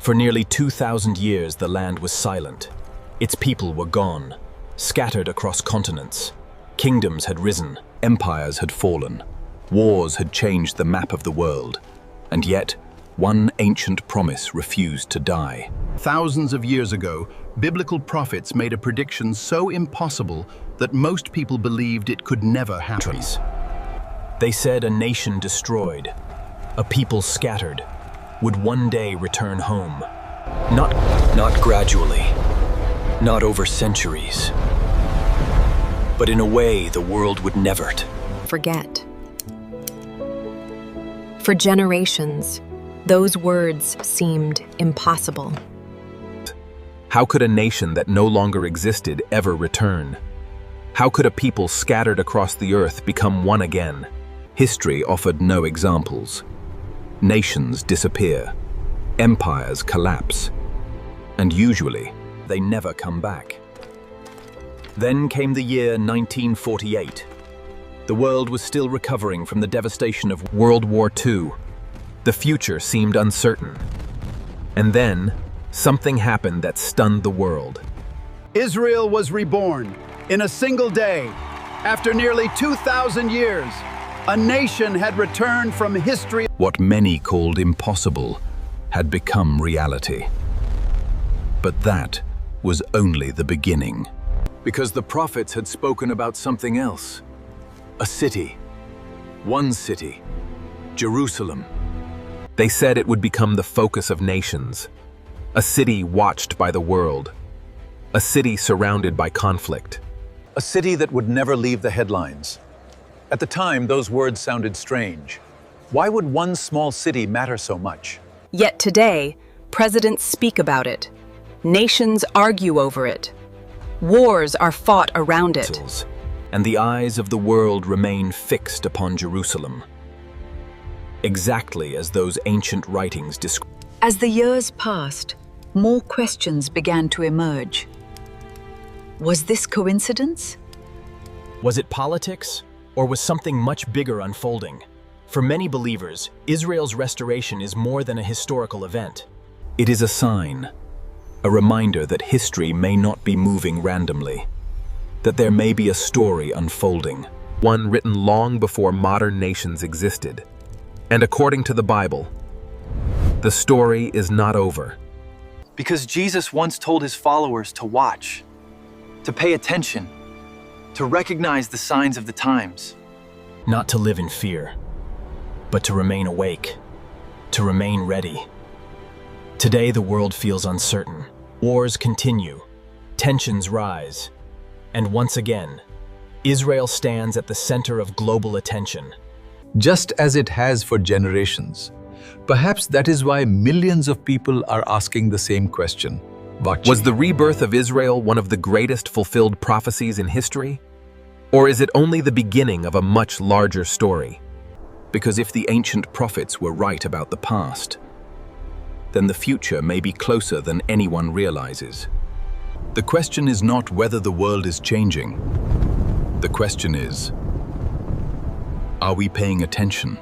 For nearly 2,000 years, the land was silent. Its people were gone, scattered across continents. Kingdoms had risen, empires had fallen. Wars had changed the map of the world. And yet, one ancient promise refused to die. Thousands of years ago, biblical prophets made a prediction so impossible that most people believed it could never happen. They said a nation destroyed, a people scattered, would one day return home. Not gradually, not over centuries, but in a way the world would never forget. For generations, those words seemed impossible. How could a nation that no longer existed ever return? How could a people scattered across the earth become one again? History offered no examples. Nations disappear, empires collapse, and usually they never come back. Then came the year 1948. The world was still recovering from the devastation of World War II. The future seemed uncertain. And then, something happened that stunned the world. Israel was reborn in a single day. After nearly 2,000 years, a nation had returned from history. What many called impossible had become reality. But that was only the beginning. Because the prophets had spoken about something else. A city. One city. Jerusalem. They said it would become the focus of nations. A city watched by the world. A city surrounded by conflict. A city that would never leave the headlines. At the time, those words sounded strange. Why would one small city matter so much? Yet today, presidents speak about it. Nations argue over it. Wars are fought around it. And the eyes of the world remain fixed upon Jerusalem. Exactly as those ancient writings describe. As the years passed, more questions began to emerge. Was this coincidence? Was it politics, or was something much bigger unfolding? For many believers, Israel's restoration is more than a historical event. It is a sign, a reminder that history may not be moving randomly, that there may be a story unfolding, one written long before modern nations existed. And according to the Bible, the story is not over. Because Jesus once told his followers to watch, to pay attention, to recognize the signs of the times. Not to live in fear, but to remain awake, to remain ready. Today the world feels uncertain. Wars continue, tensions rise, and once again, Israel stands at the center of global attention. Just as it has for generations. Perhaps that is why millions of people are asking the same question. Was the rebirth of Israel one of the greatest fulfilled prophecies in history? Or is it only the beginning of a much larger story? Because if the ancient prophets were right about the past, then the future may be closer than anyone realizes. The question is not whether the world is changing. The question is, are we paying attention?